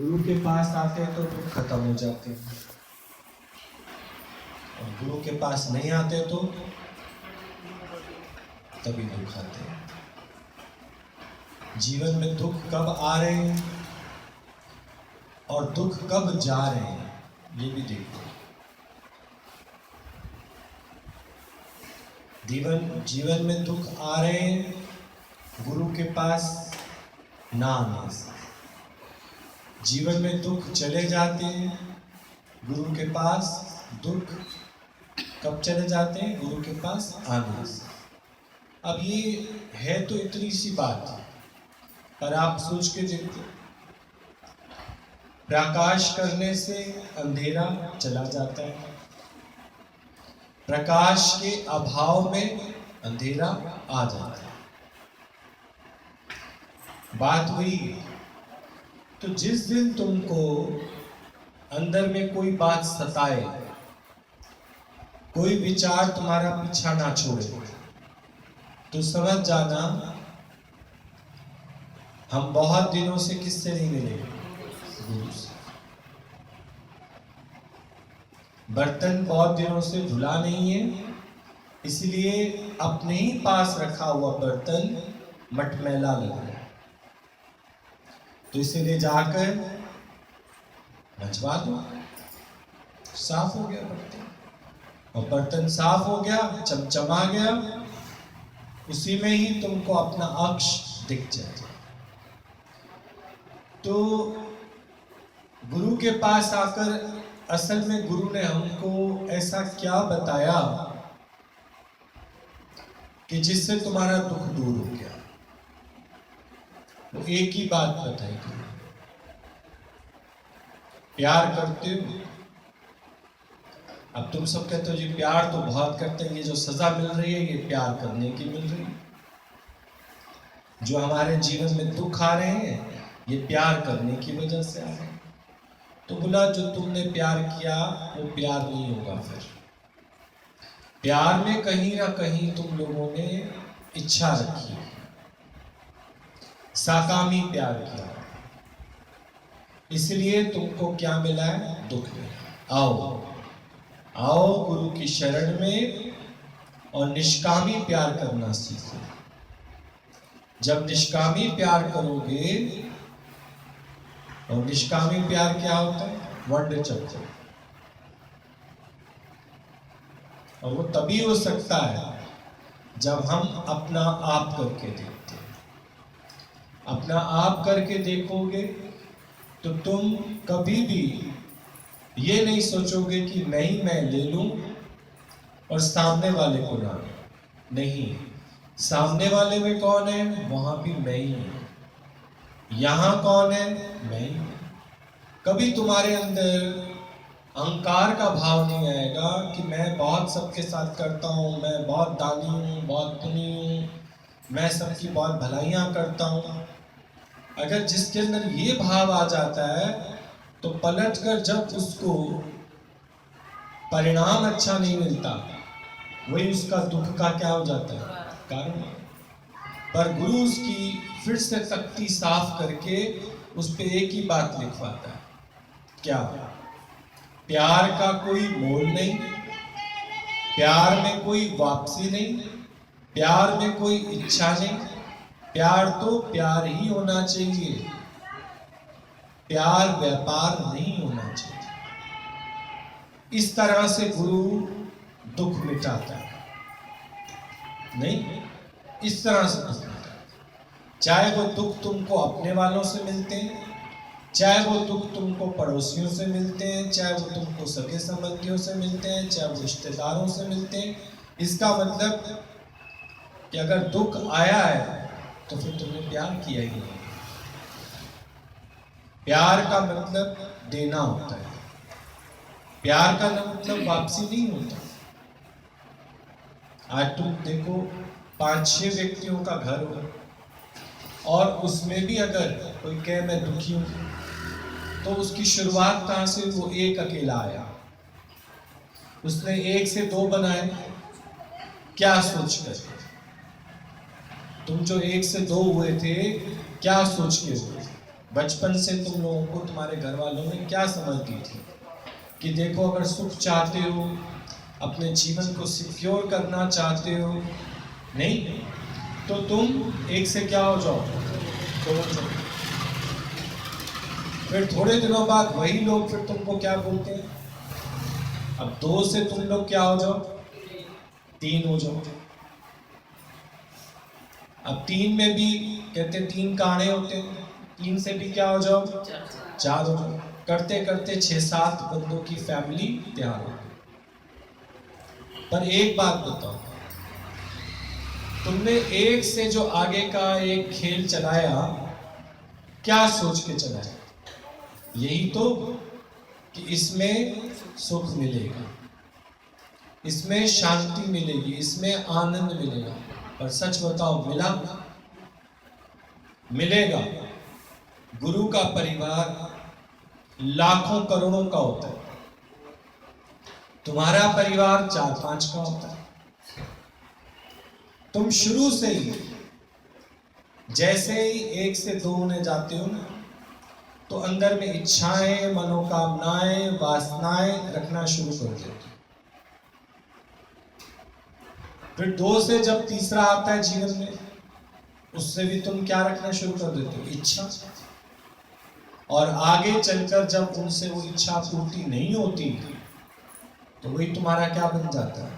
गुरु के पास आते हैं तो दुख खत्म हो जाते हैं, और गुरु के पास नहीं आते तो तभी दुख आते हैं। जीवन में दुख कब आ रहे हैं और दुख कब जा रहे हैं, ये भी देखो। जीवन में दुख आ रहे हैं गुरु के पास ना आने से, जीवन में दुख चले जाते हैं गुरु के पास, दुख कब चले जाते हैं, गुरु के पास आने से। अब ये है तो इतनी सी बात, पर आप सोच के देखो, प्रकाश करने से अंधेरा चला जाता है, प्रकाश के अभाव में अंधेरा आ जाता है। बात हुई तो जिस दिन तुमको अंदर में कोई बात सताए, कोई विचार तुम्हारा पीछा ना छोड़े, तो समझ जाना हम बहुत दिनों से किससे नहीं मिले, गुरु से। बर्तन बहुत दिनों से धुला नहीं है, इसलिए अपने ही पास रखा हुआ बर्तन मटमैला लग रहा है, तो इसे ले जाकर मंजवा दो, साफ हो गया बर्तन। और बर्तन साफ हो गया, चमचमा गया, उसी में ही तुमको अपना अक्ष दिख जाएगा। तो गुरु के पास आकर असल में गुरु ने हमको ऐसा क्या बताया कि जिससे तुम्हारा दुख दूर हो गया। वो एक ही बात बताई, प्यार करते हो। अब तुम सब कहते हो जी प्यार तो बहुत करते हैं, ये जो सजा मिल रही है ये प्यार करने की मिल रही है, जो हमारे जीवन में दुख आ रहे हैं ये प्यार करने की वजह से आ रहे हैं। तो बोला जो तुमने प्यार किया वो प्यार नहीं होगा। फिर प्यार में कहीं ना कहीं तुम लोगों ने इच्छा रखी, साकामी प्यार किया, इसलिए तुमको क्या मिला है, दुख मिला। आओ गुरु की शरण में और निष्कामी प्यार करना सीखो। जब निष्कामी प्यार करोगे, और निष्कामी प्यार क्या होता है, वंड चक्र, और वो तभी हो सकता है जब हम अपना आप करके देखते हैं। अपना आप करके देखोगे तो तुम कभी भी ये नहीं सोचोगे कि मैं ले लूं और सामने वाले को ना। नहीं, सामने वाले में कौन है, वहां भी मैं ही हूं। यहां कौन है, मैं ही हूं। कभी तुम्हारे अंदर अहंकार का भाव नहीं आएगा कि मैं बहुत सबके साथ करता हूं, मैं बहुत दानी हूं, बहुत पुण्य हूं, मैं सबकी बहुत भलाइयां करता हूं। अगर जिसके अंदर ये भाव आ जाता है तो पलटकर जब उसको परिणाम अच्छा नहीं मिलता, वही उसका दुख का क्या हो जाता है, कारण। पर गुरु उसकी फिर से तख्ती साफ करके उस पे एक ही बात लिखवाता है, क्या, प्यार का कोई मोल नहीं, प्यार में कोई वापसी नहीं, प्यार में कोई इच्छा नहीं, प्यार तो प्यार ही होना चाहिए, प्यार व्यापार नहीं होना चाहिए। इस तरह से गुरु दुख मिटाता है, नहीं, इस तरह से दुख मिटाता है। चाहे वो दुख तुमको अपने वालों से मिलते हैं, चाहे वो दुख तुमको पड़ोसियों से मिलते हैं, चाहे वो तुमको सगे संबंधियों से मिलते हैं, चाहे वो रिश्तेदारों से मिलते हैं। इसका मतलब कि अगर दुख आया है तो फिर तुमने प्यार किया ही नहीं। प्यार का मतलब देना होता है, प्यार का मतलब वापसी नहीं होता। आज तुम देखो 5-6 व्यक्तियों का घर हो और उसमें भी अगर कोई कहे मैं दुखी हूं, तो उसकी शुरुआत कहां से, वो एक अकेला आया, उसने 1 से 2 बनाए, क्या सोचकर? तुम जो 1 से 2 हुए थे क्या सोच के हुए? बचपन से तुम लोगों को तुम्हारे घर वालों ने क्या समझ दी थी कि देखो अगर सुख चाहते हो, अपने जीवन को सिक्योर करना चाहते हो, नहीं तो तुम एक से क्या हो जाओ, दो हो जाओ। फिर थोड़े दिनों बाद वही लोग फिर तुमको क्या बोलते हैं, अब दो से तुम लोग क्या हो जाओ, तीन हो जाओ। अब तीन में भी कहते तीन काणे होते हैं, तीन से भी क्या हो जाओ, चार हो जाओ। करते करते 6-7 बंदों की फैमिली तैयार हो गई। पर एक बात बताओ, तुमने एक से जो आगे का एक खेल चलाया, क्या सोच के चलाया? यही तो कि इसमें सुख मिलेगा, इसमें शांति मिलेगी, इसमें आनंद मिलेगा। पर सच बताओ, मिला? मिलेगा? गुरु का परिवार लाखों करोड़ों का होता है, तुम्हारा परिवार 4-5 का होता है। तुम शुरू से ही जैसे ही 1 से 2 होने जाते हो ना, तो अंदर में इच्छाएं, मनोकामनाएं, वासनाएं रखना शुरू कर देते हो। फिर 2 से जब तीसरा आता है जीवन में, उससे भी तुम क्या रखना शुरू कर देते हो, इच्छा। और आगे चलकर जब उनसे वो इच्छा पूर्ति नहीं होती, तो वही तुम्हारा क्या बन जाता है,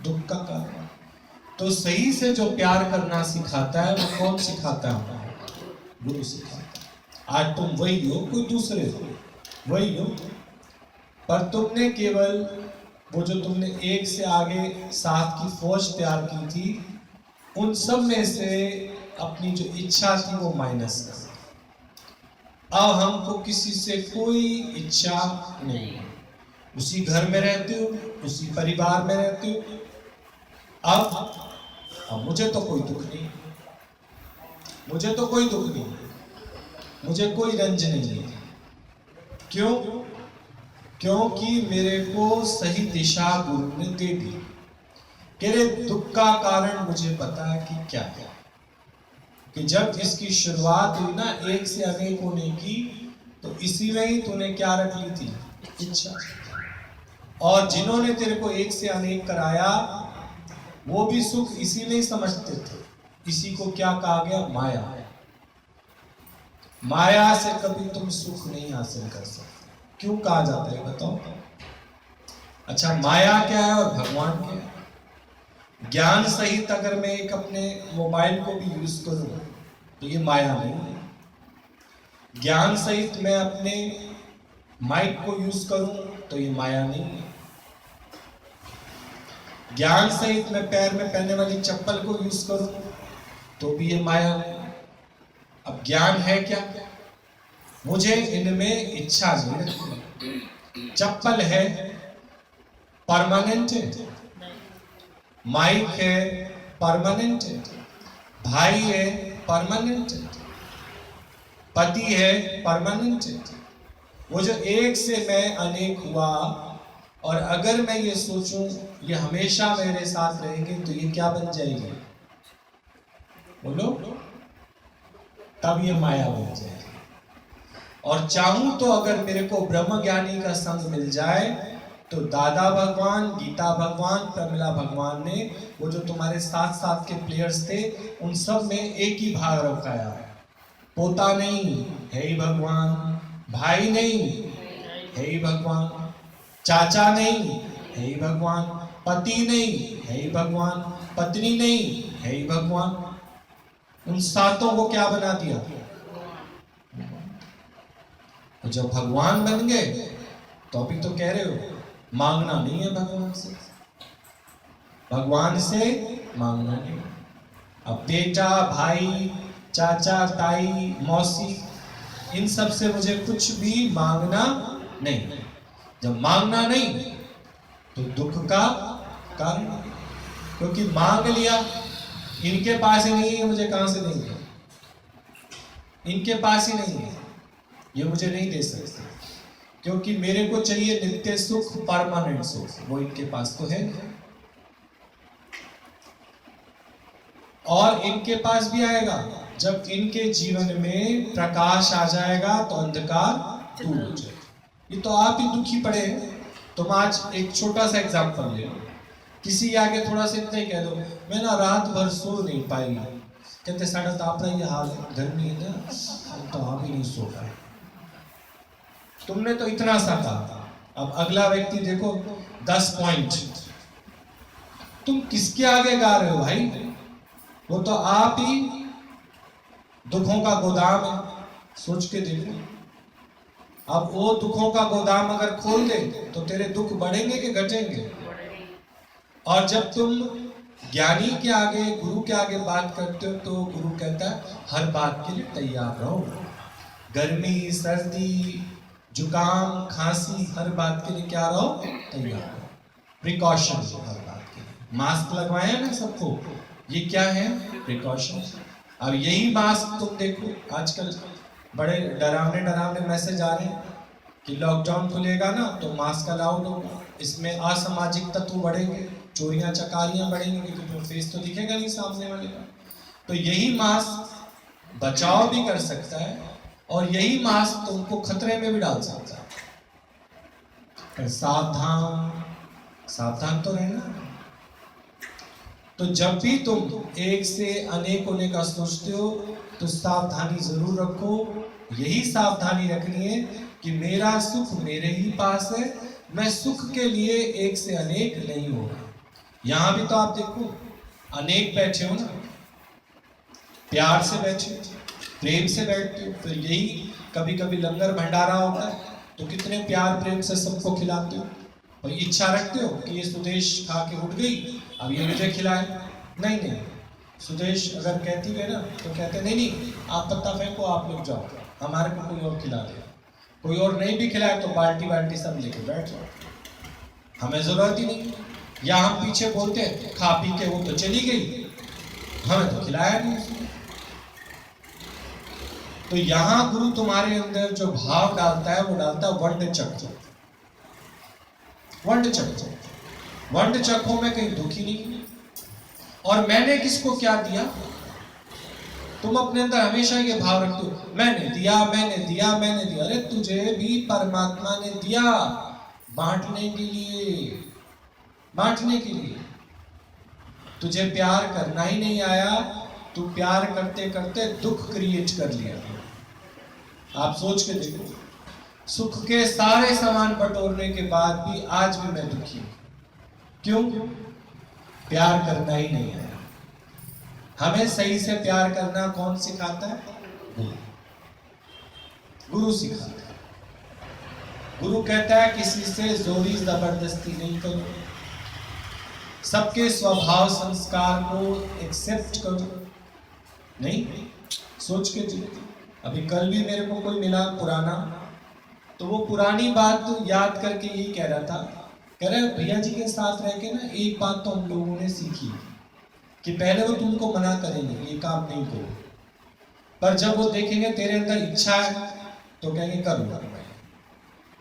दुख का कारण। तो सही से जो प्यार करना सिखाता है, वो कौन सिखाता है, गुरु सिखाता है। आज तुम वही हो, कोई दूसरे हो, वही हो, पर तुमने केवल वो जो तुमने 1 से आगे 7 की फौज तैयार की थी, उन सब में से अपनी जो इच्छा थी वो माइनस कर। अब हमको किसी से कोई इच्छा नहीं, उसी घर में रहते हो, उसी परिवार में रहते हो। अब मुझे तो कोई दुख नहीं, मुझे तो कोई दुख नहीं, मुझे कोई रंज नहीं है। क्यों? क्योंकि मेरे को सही दिशा गुरु ने दे दी। तेरे दुख का कारण मुझे पता है कि क्या है, कि जब इसकी शुरुआत हुई ना 1 से अनेक होने की, तो इसी में ही तूने क्या रख ली थी, इच्छा। और जिन्होंने तेरे को 1 से अनेक कराया, वो भी सुख इसी में ही समझते थे। इसी को क्या कहा गया, माया। माया से कभी तुम सुख नहीं हासिल कर सकते। क्यों कहा जाता है बताओ? अच्छा, माया क्या है और भगवान क्या है? ज्ञान सहित अगर मैं एक अपने मोबाइल को भी यूज करूं, तो ये माया नहीं है। ज्ञान सहित मैं अपने माइक को यूज करूं, तो ये माया नहीं है। ज्ञान सहित मैं पैर में पहनने वाली चप्पल को यूज करूं, तो भी ये माया नहीं। अब ज्ञान है क्या? मुझे इनमें इच्छा नहीं। चप्पल है, परमानेंट है। माइक है, परमानेंट है। भाई है, परमानेंट है। पति है, परमानेंट है। वो जो 1 से मैं अनेक हुआ, और अगर मैं ये सोचूं ये हमेशा मेरे साथ रहेंगे, तो ये क्या बन जाएगी, बोलो? तब ये माया बन जाएगी। और चाहूं तो अगर मेरे को ब्रह्म ज्ञानी का संग मिल जाए, तो दादा भगवान, गीता भगवान, प्रमिला भगवान ने वो जो तुम्हारे 7 के प्लेयर्स थे, उन सब में एक ही भाग रखाया है। पोता नहीं है ही भगवान, भाई नहीं है ही भगवान, चाचा नहीं है ही भगवान, पति नहीं है ही भगवान, पत्नी नहीं है ही भगवान। उन 7 को क्या बना दिया? तो जब भगवान बन गए, तो अभी तो कह रहे हो मांगना नहीं है भगवान से, भगवान से मांगना नहीं। अब बेटा, भाई, चाचा, ताई, मौसी, इन सब से मुझे कुछ भी मांगना नहीं। जब मांगना नहीं, तो दुख का कारण, क्योंकि मांग लिया, इनके पास ही नहीं है, मुझे कहां से देंगे? इनके पास ही नहीं है, ये मुझे नहीं दे सकते, क्योंकि मेरे को चाहिए नित्य सुख, परमानेंट सुख। वो इनके पास तो है, और इनके पास भी आएगा, जब इनके जीवन में प्रकाश आ जाएगा तो अंधकार दूर हो जाएगा। ये तो आप ही दुखी पड़े हैं। तुम आज एक छोटा सा एग्जाम्पल ले लो, किसी आगे थोड़ा सा इतना ही कह दो, मैं ना रात भर सो नहीं पाई, कहते साढ़ा तो अपना ये हाल है, गर्मी है ना, हम तो आप ही नहीं सो पाए। तुमने तो इतना सा कहा, अब अगला व्यक्ति देखो 10 पॉइंट, तुम किसके आगे गा रहे हो भाई? वो तो आप ही दुखों का गोदाम है, सोच के देखो। अब वो दुखों का गोदाम अगर खोल दे तो तेरे दुख बढ़ेंगे कि घटेंगे? और जब तुम ज्ञानी के आगे, गुरु के आगे बात करते हो तो गुरु कहता है हर बात के लिए तैयार रहो। गर्मी, सर्दी, जुकाम, खांसी, हर बात के लिए क्या रहो? तैयार रहो। प्रिकॉशन हर बात के लिए। मास्क लगवाए हैं ना सबको, ये क्या है? प्रिकॉशन। अब यही मास्क तुम देखो, आजकल बड़े डरावने मैसेज आ रहे हैं कि लॉकडाउन खुलेगा ना तो मास्क अलाउड होगा, इसमें असामाजिक तत्व बढ़ेंगे, चोरियां चकारियां बढ़ेंगी, क्योंकि फेस तो दिखेगा नहीं सामने वाले का। तो यही मास्क बचाव भी कर सकता है और यही मास्क तुमको खतरे में भी डाल सकता है। सावधान तो रहना। तो जब भी तुम एक से अनेक होने का सोचते हो तो सावधानी जरूर रखो। यही सावधानी रखनी है कि मेरा सुख मेरे ही पास है, मैं सुख के लिए एक से अनेक नहीं होगा। यहां भी तो आप देखो, अनेक बैठे हो ना, प्यार से बैठे, प्रेम से बैठते हो। फिर यही कभी कभी लंगर भंडारा होता है तो कितने प्यार प्रेम से सबको खिलाते हो। और इच्छा रखते हो कि ये सुदेश खा के उठ गई, अब ये मुझे खिलाए? नहीं, सुदेश अगर कहती है ना तो कहते नहीं, आप पत्ता फेंको, आप लोग जाओ, हमारे को कोई और खिला दे। कोई और नहीं भी खिलाए तो बाल्टी सब लेके बैठ जाओ, हमें जरूरत ही नहीं। या हम पीछे बोलते हैं खा पी के वो तो चली गई, हमें तो खिलाया नहीं उसने। तो यहां गुरु तुम्हारे अंदर जो भाव डालता है वो डालता है वंड चक्र। वंड चक्रों में कहीं दुखी नहीं। और मैंने किसको क्या दिया? तुम अपने अंदर हमेशा ये भाव रखते हो, मैंने दिया। अरे तुझे भी परमात्मा ने दिया बांटने के लिए। तुझे प्यार करना ही नहीं आया, तू प्यार करते करते दुख क्रिएट कर लिया। आप सोच के देखो, सुख के सारे सामान बटोरने के बाद भी आज भी मैं दुखी हूं। क्यों? प्यार करना ही नहीं आया। हमें सही से प्यार करना कौन सिखाता है? गुरु सिखाता है। गुरु कहता है किसी से जोरी जबरदस्ती नहीं करो, सबके स्वभाव संस्कार को एक्सेप्ट करो। नहीं, सोच के देखो, अभी कल भी मेरे को कोई मिला पुराना, तो वो पुरानी बात याद करके यही कह रहा था, कह रहे भैया जी के साथ रह के ना एक बात तो हम लोगों ने सीखी कि पहले वो तुमको मना करेंगे ये काम नहीं करो, पर जब वो देखेंगे तेरे अंदर इच्छा है तो कहेंगे कर लो,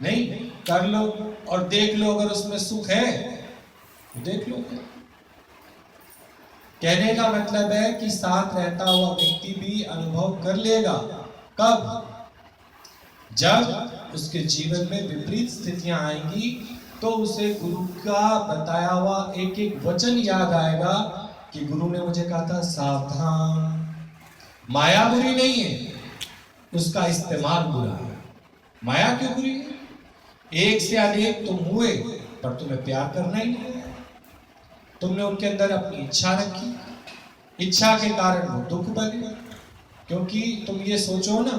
नहीं कर लो और देख लो, अगर उसमें सुख है तो देख लो। कहने का मतलब है कि साथ रहता हुआ व्यक्ति भी अनुभव कर लेगा। कब? जब उसके जीवन में विपरीत स्थितियां आएंगी तो उसे गुरु का बताया हुआ एक एक वचन याद आएगा कि गुरु ने मुझे कहा था सावधान। माया बुरी नहीं है, उसका इस्तेमाल बुरा है। माया क्यों बुरी है? एक से अनेक तुम हुए पर तुम्हें प्यार करना ही नहीं। तुमने उनके अंदर अपनी इच्छा रखी, इच्छा के कारण वो दुख बने। क्योंकि तुम ये सोचो ना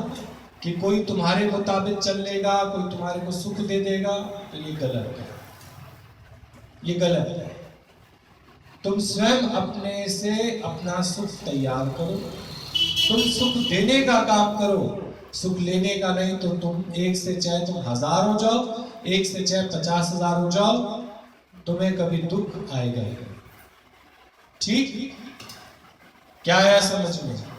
कि कोई तुम्हारे मुताबिक चल लेगा, कोई तुम्हारे को सुख दे देगा, तो ये गलत है, ये गलत है। तुम स्वयं अपने से अपना सुख तैयार करो, तुम सुख देने का काम करो, सुख लेने का नहीं। तो तुम एक से चाहे तुम 1000 हो जाओ, एक से चाहे 50,000 हो जाओ, तुम्हें कभी दुख आएगा। ठीक? क्या आया समझ में?